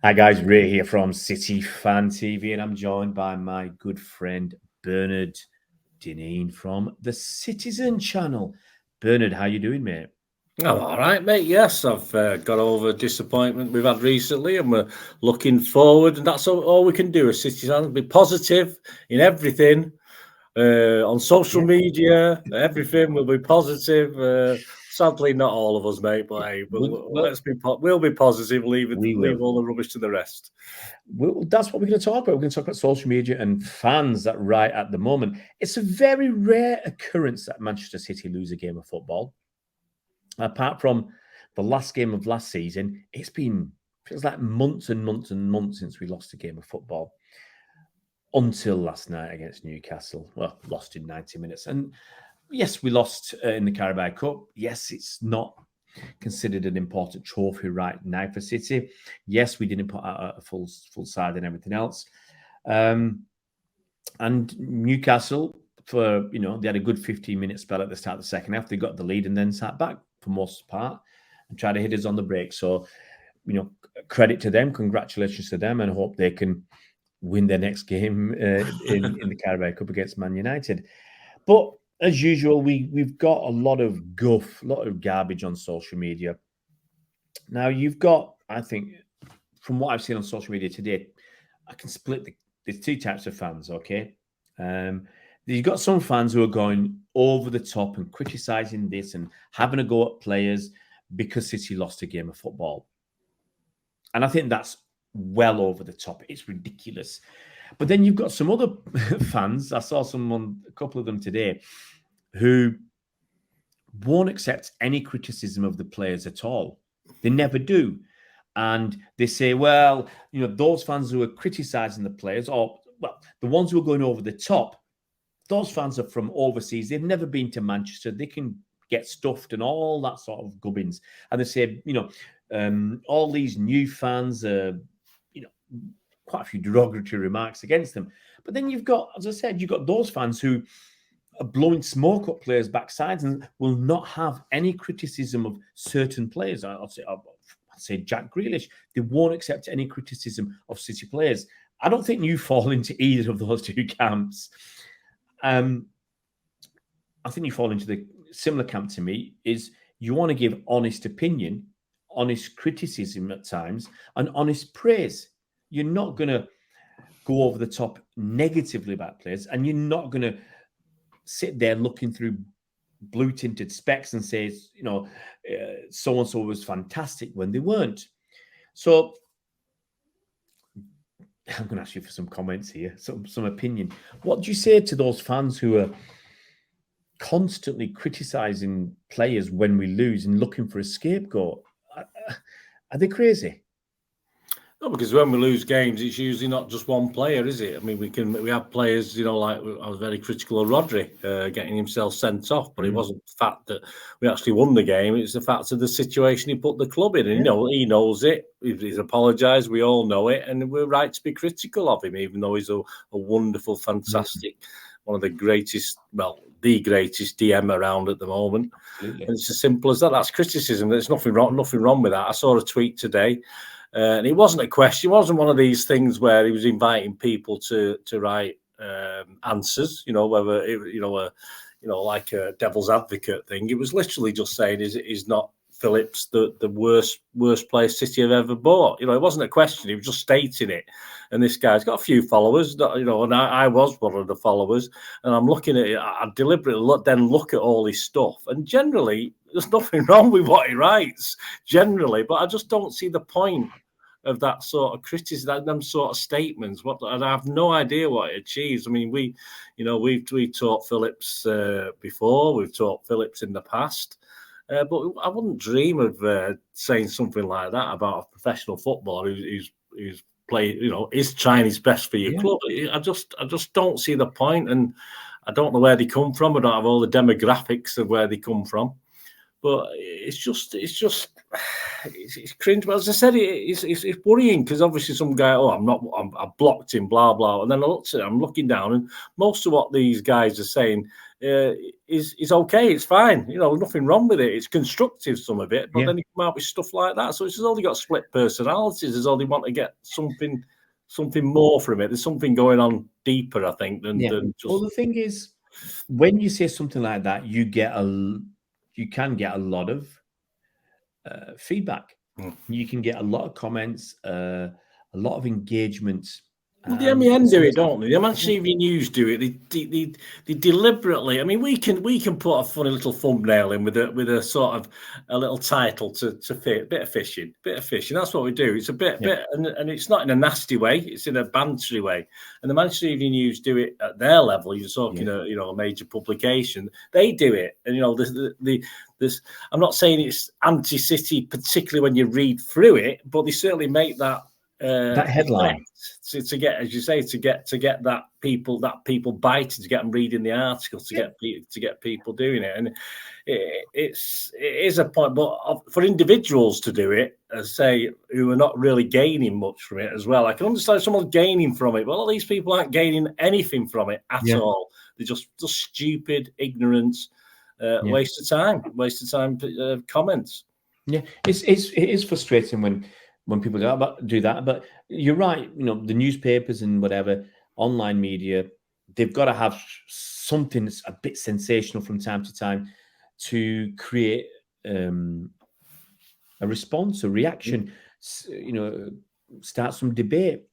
Hi guys, Ray here from City Fan TV, and I'm joined by my good friend Bernard Dineen from the Citizen Channel. Bernard, how you doing, mate? I'm all right, mate. Yes, I've got over disappointment we've had recently, and we're looking forward. And that's all we can do as citizens: be positive in everything. On social Yeah, media, everything will be positive. Sadly, not all of us, mate. But hey, well, we'll be positive. we Leave will. all the rubbish to the rest. That's what we're going to talk about. We're going to talk about social media and fans that right at the moment. It's a very rare occurrence that Manchester City lose a game of football. Apart from the last game of last season, feels like months and months and months since we lost a game of football. Until last night against Newcastle. Well, lost in 90 minutes. And yes, we lost in the Carabao Cup. Yes, it's not considered an important trophy right now for City. Yes, we didn't put out a full side and everything else. And Newcastle, they had a good 15-minute spell at the start of the second half. They got the lead and then sat back for most part and tried to hit us on the break. So, credit to them, congratulations to them, and hope they can win their next game in the Carabao Cup against Man United. But as usual, we've got a lot of guff, a lot of garbage on social media. Now you've got, I think, from what I've seen on social media today, I can split there's two types of fans. Okay, you've got some fans who are going over the top and criticising this and having a go at players because City lost a game of football, and I think that's well over the top. It's ridiculous. But then you've got some other fans. I saw a couple of them today, who won't accept any criticism of the players at all. They never do. And they say, well, those fans who are criticising the players, or, well, the ones who are going over the top, those fans are from overseas. They've never been to Manchester. They can get stuffed and all that sort of gubbins. And they say, all these new fans are, quite a few derogatory remarks against them. But then you've got, as I said, you've got those fans who are blowing smoke up players' backsides and will not have any criticism of certain players. I'll say Jack Grealish. They won't accept any criticism of City players. I don't think you fall into either of those two camps. I think you fall into the similar camp to me, is you want to give honest opinion, honest criticism at times, and honest praise. You're not going to go over the top negatively about players, and you're not going to sit there looking through blue tinted specs and say, so and so was fantastic when they weren't. So I'm going to ask you for some comments here, some opinion. What do you say to those fans who are constantly criticizing players when we lose and looking for a scapegoat? Are they crazy? No, because when we lose games, it's usually not just one player, is it? I mean, we have players, like I was very critical of Rodri getting himself sent off, but it wasn't the fact that we actually won the game; it's the fact of the situation he put the club in, and he knows it. He's apologised. We all know it, and we're right to be critical of him, even though he's a wonderful, fantastic, one of the greatest, the greatest DM around at the moment. Absolutely. And it's as simple as that. That's criticism. There's nothing wrong with that. I saw a tweet today. And it wasn't a question. It wasn't one of these things where he was inviting people to write answers. Whether like a devil's advocate thing. It was literally just saying, is not Phillips the worst player City have ever bought? It wasn't a question. He was just stating it. And this guy's got a few followers. And I was one of the followers. And I'm looking at it. I deliberately look at all his stuff. And generally, there's nothing wrong with what he writes, generally, but I just don't see the point of that sort of criticism, them sort of statements. And I have no idea what it achieves. I mean, we've taught Phillips before, we've taught Phillips in the past, but I wouldn't dream of saying something like that about a professional footballer who's playing, is trying his best for your club. I just don't see the point, and I don't know where they come from. I don't have all the demographics of where they come from. But it's cringe. But as I said, it's worrying because obviously some guy, I blocked him, blah blah. And then I looked at it, I'm looking down, and most of what these guys are saying is okay. It's fine. You know, nothing wrong with it. It's constructive, some of it, but then you come out with stuff like that. So it's only got split personalities. It's only want to get something more from it. There's something going on deeper, I think, than just. Well, the thing is, when you say something like that, you can get a lot of feedback. You can get a lot of comments, a lot of engagement. Well, the MEN do it, don't they? The Manchester Evening News do it. They deliberately. I mean, we can put a funny little thumbnail in with a sort of a little title to fit. Bit of fishing. That's what we do. It's a bit, and it's not in a nasty way. It's in a bantery way. And the Manchester Evening News do it at their level. You're talking, a major publication. They do it, and this. I'm not saying it's anti-City, particularly when you read through it, but they certainly make that headline to get, as you say, to get that people biting, to get them reading the article, to get people doing it, and it is a point. But for individuals to do it, as say, who are not really gaining much from it as well, I can understand someone gaining from it. Well, these people aren't gaining anything from it at all. They're just stupid, ignorant, waste of time comments. Yeah, it is frustrating when people do that. But you're right. You know, the newspapers and whatever, online media, they've got to have something that's a bit sensational from time to time to create a response, a reaction, start some debate.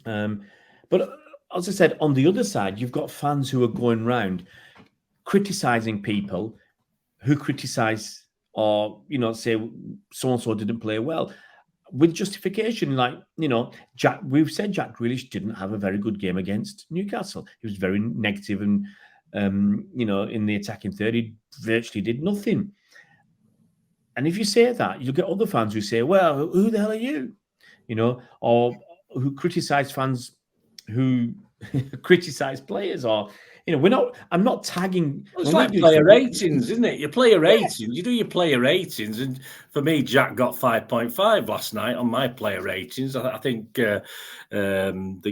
But as I said, on the other side, you've got fans who are going round criticising people who criticise or, say so-and-so didn't play well, with justification, like, we've said Jack Grealish didn't have a very good game against Newcastle. He was very negative and, in the attacking third, he virtually did nothing. And if you say that, you'll get other fans who say, well, who the hell are you? Or who criticise fans who criticise players, or I'm not tagging. Well, it's like player ratings, isn't it? Your player ratings. You do your player ratings, and for me, Jack got 5.5 last night on my player ratings. I think the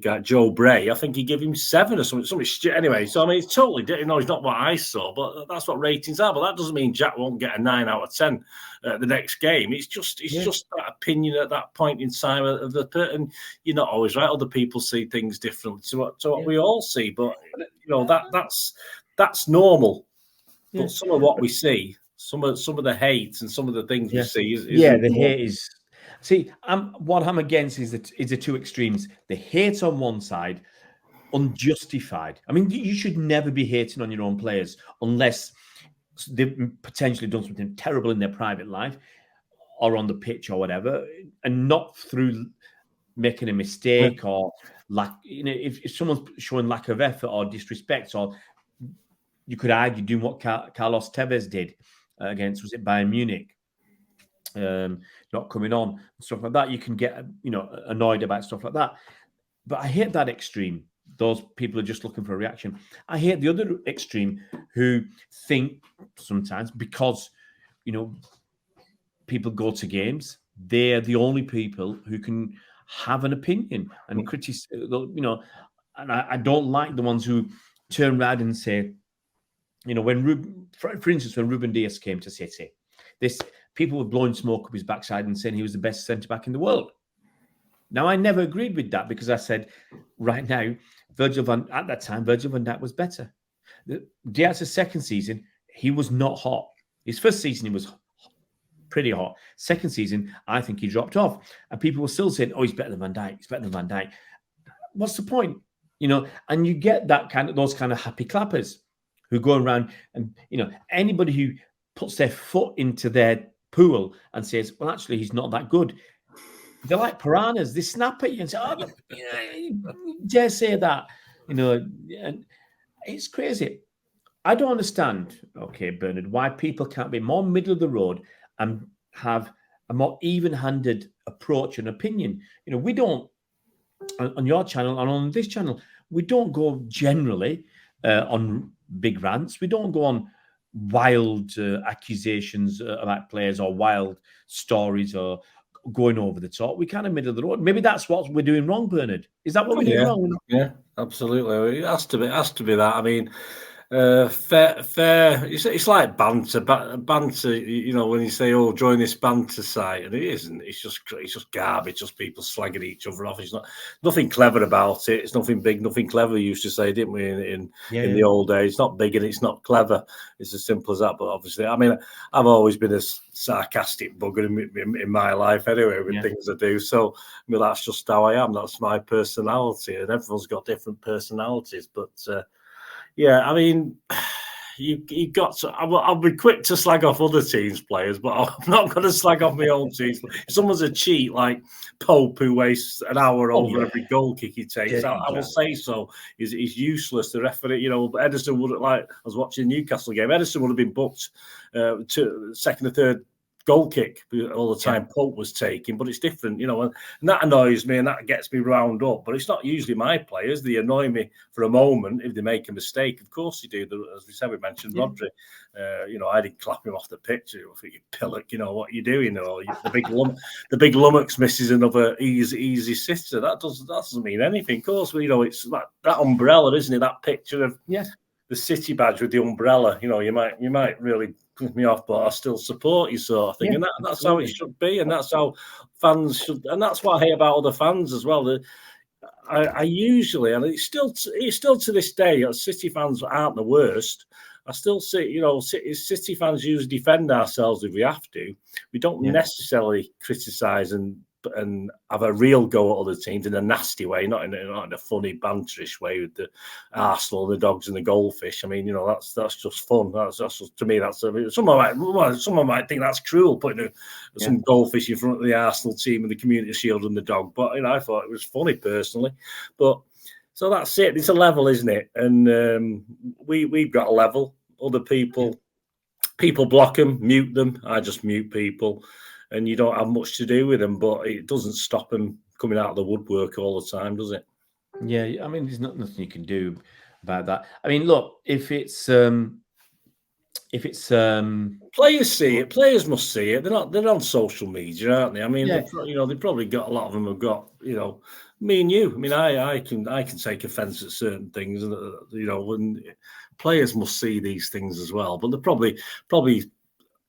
guy Joe Bray, I think he gave him 7 or something. Anyway, so I mean, it's totally different. It's not what I saw, but that's what ratings are. But that doesn't mean Jack won't get a 9 out of 10 the next game. It's just that opinion at that point in time of the person. You're not always right. Other people see things differently to what we all see, but that's normal. Yeah. But some of what we see, some of the hate and some of the things we see is the hate is. See, what I'm against is the two extremes. The hate on one side, unjustified. I mean, you should never be hating on your own players unless they've potentially done something terrible in their private life or on the pitch or whatever, and not through making a mistake or if someone's showing lack of effort or disrespect, or you could argue doing what Carlos Tevez did against, was it Bayern Munich, not coming on and stuff like that. You can get annoyed about stuff like that. But I hate that extreme. Those people are just looking for a reaction. I hate the other extreme who think sometimes because people go to games, they're the only people who can have an opinion and criticize, and I don't like the ones who turn around and say, for instance, when Ruben Dias came to City, people were blowing smoke up his backside and saying he was the best centre-back in the world. Now, I never agreed with that because I said, right now, at that time, Virgil van Dijk was better. Diaz's second season, he was not hot. His first season, he was pretty hot. Second season, I think he dropped off. And people were still saying, oh, he's better than Van Dijk. He's better than Van Dijk. What's the point? And you get those kind of happy clappers who go around and, anybody who puts their foot into their pool and says, well, actually, he's not that good. They're like piranhas. They snap at you and say, oh, dare say that. And it's crazy. I don't understand, okay, Bernard, why people can't be more middle of the road and have a more even-handed approach and opinion. We don't, on your channel and on this channel, we don't go generally on big rants. We don't go on wild accusations about players or wild stories or going over the top. We kind of middle of the road. Maybe that's what we're doing wrong, Bernard. Is that what we're doing wrong? Yeah, absolutely. It has to be that. I mean, Fair. It's like banter, banter. You know, when you say, "Oh, join this banter site," and it isn't. It's just garbage. Just people slagging each other off. It's nothing clever about it. It's nothing big, nothing clever. We used to say, didn't we, in the old days? It's not big and it's not clever. It's as simple as that. But obviously, I mean, I've always been a sarcastic bugger in my life anyway with things I do. So I mean, that's just how I am. That's my personality, and everyone's got different personalities, but. Yeah, I mean, you got to. I'll be quick to slag off other teams' players, but I'm not going to slag off my own teams. If someone's a cheat like Pope, who wastes an hour over every goal kick he takes, I will say so. He's useless. The referee, you know, Edison would have, like, I was watching the Newcastle game. Edison would have been booked to second or third goal kick all the time Pope was taking, but it's different, you know, and that annoys me and that gets me round up. But it's not usually my players. They annoy me for a moment if they make a mistake. Of course they do. As we said, we mentioned Rodri. You know, I didn't clap him off the pitch. I think, you pillock, you know, what are you doing? Or the big lummox misses another easy sitter. That doesn't mean anything. Of course, you know, it's that umbrella, isn't it? That picture of the City badge with the umbrella. You know, you might really me off, but I still support you, sort of thing. And that's how it should be, and that's how fans should, and that's what I hate about other fans as well. I usually, and it's still to this day, City fans aren't the worst. I still see, you know, City fans usually defend ourselves if we have to. We don't necessarily criticise and have a real go at other teams in a nasty way, not in a funny banterish way with the Arsenal, the dogs and the goldfish. I mean, you know, that's just fun. That's just, to me, that's someone might think that's cruel, putting some goldfish in front of the Arsenal team and the Community Shield and the dog. But you know, I thought it was funny personally. But so that's it. It's a level, isn't it? And we've got a level. Other people block them, mute them. I just mute people. And you don't have much to do with them, but it doesn't stop them coming out of the woodwork all the time, does it? Yeah, I mean, there's nothing you can do about that. I mean, look, if it's players see it, players must see it. They're on social media, aren't they? I mean, you know, they probably got, a lot of them have got, you know, me and you. I mean, I can take offence at certain things, you know, when players must see these things as well. But they're probably.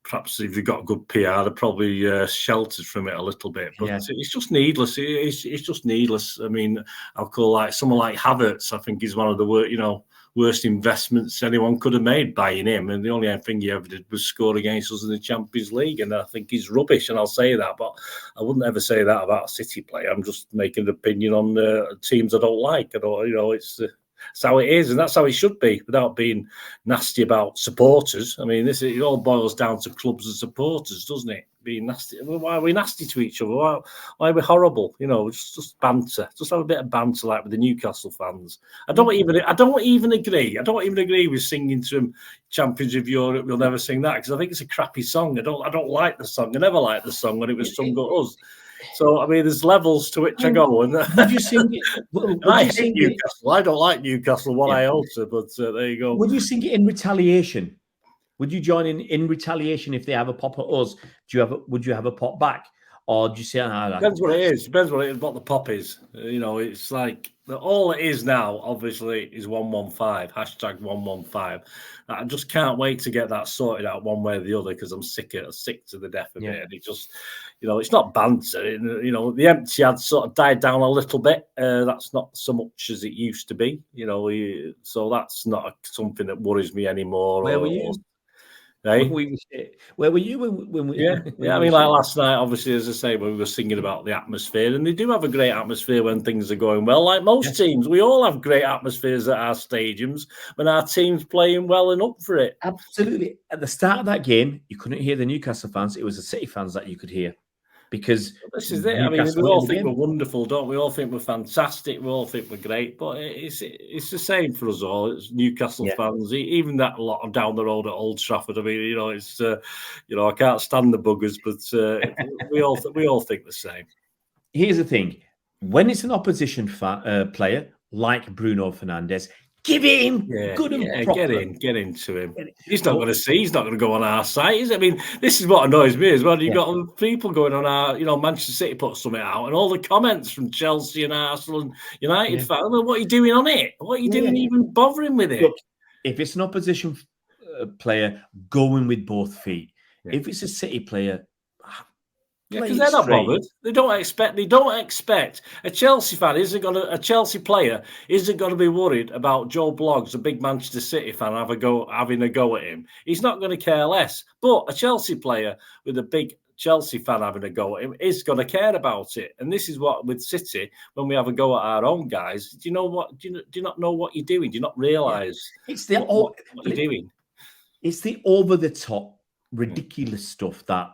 Perhaps if you've got good PR, they're probably sheltered from it a little bit. But it's just needless. It's just needless. I mean, I'll call like someone like Havertz. I think he's one of the worst investments anyone could have made buying him. And the only thing he ever did was score against us in the Champions League. And I think he's rubbish. And I'll say that, but I wouldn't ever say that about a City player. I'm just making an opinion on teams I don't like. I don't, you know, it's. That's how it is, and that's how it should be, without being nasty about supporters. I mean, it all boils down to clubs and supporters, doesn't it? Being nasty. Why are we nasty to each other? Why are we horrible? You know, just banter. Just have a bit of banter, like with the Newcastle fans. I don't even agree. I don't even agree with singing to them Champions of Europe. We'll never sing that because I think it's a crappy song. I don't like the song. I never liked the song when it was sung at us. So I mean, there's levels to which I go. And would you sing it? I hate Newcastle. I don't like Newcastle one iota, but there you go. Would you sing it in retaliation? Would you join in retaliation if they have a pop at us? Would you have a pop back, or do you say depends what it is? Depends what the pop is. You know, it's like all it is now. Obviously, is 115 #115. I just can't wait to get that sorted out one way or the other because I'm sick to the death of it. And it just, you know, it's not banter. You know, the empty ad sort of died down a little bit. That's not so much as it used to be. You know, so that's not something that worries me anymore. Where were you? Hey? Where were you when we? Yeah. I mean, like last night, obviously, as I say, when we were singing about the atmosphere, and they do have a great atmosphere when things are going well. Like most teams, we all have great atmospheres at our stadiums when our team's playing well and up for it. Absolutely. At the start of that game, you couldn't hear the Newcastle fans; it was the City fans that you could hear. Because this is it. I mean, we all think we're wonderful, don't we? We all think we're fantastic. We all think we're great, but it's the same for us all. It's Newcastle fans, even that lot down the road at Old Trafford. I mean, you know, it's you know, I can't stand the buggers, but we all think the same. Here's the thing: when it's an opposition player like Bruno Fernandes, give it him good and proper. Get into him. He's not going to see. He's not going to go on our site, is it? I mean, this is what annoys me as well. You've got people going on our, you know, Manchester City put something out, and all the comments from Chelsea and Arsenal and United fans. Well, what are you doing on it? What are you doing even bothering with it? Look, if it's an opposition player, going with both feet. Yeah. If it's a City player, yeah, because they're not bothered. They don't expect a Chelsea fan a Chelsea player isn't going to be worried about Joe Bloggs, a big Manchester City fan, having a go at him. He's not going to care less. But a Chelsea player with a big Chelsea fan having a go at him is going to care about it. And this is what with City, when we have a go at our own guys, do you know what? Do you not know what you're doing? Do you not realise it's what you're doing? It's the over the top, ridiculous stuff that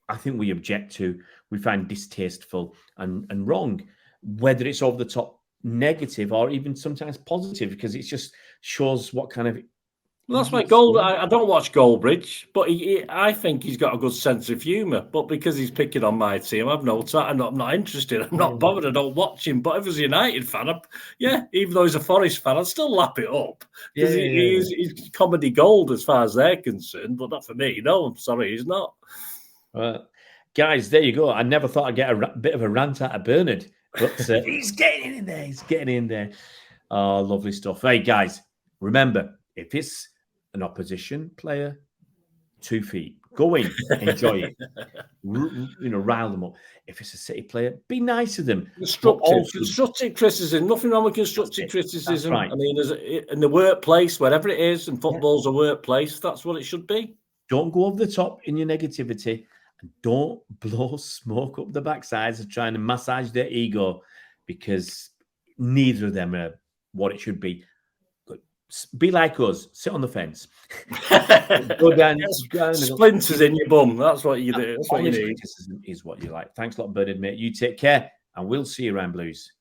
I think we object to, we find distasteful and wrong, whether it's over the top negative or even sometimes positive, because it just shows what kind of. Well, that's why I don't watch Goldbridge, but I think he's got a good sense of humour. But because he's picking on my team, I'm not interested. I'm not bothered. I don't watch him. But if he's a United fan, even though he's a Forest fan, I'd still lap it up because he's comedy gold as far as they're concerned. But not for me. No, I'm sorry, he's not. Guys, there you go. I never thought I'd get a bit of a rant out of Bernard, but he's getting in there. He's getting in there. Oh, lovely stuff. Hey, guys, remember, if it's an opposition player, 2 feet, go in, enjoy it. Rile them up. If it's a City player, be nice to them. Constructive criticism. Nothing wrong with constructive criticism. Right. I mean, in the workplace, wherever it is, and football's a workplace, that's what it should be. Don't go over the top in your negativity. And don't blow smoke up the backsides of trying to massage their ego, because neither of them are what it should be. Be like us. Sit on the fence. Go down. Splinters in your bum. That's what you do. That's what you need. Is what you like. Thanks a lot, Bernard, mate. You take care, and we'll see you around Blues.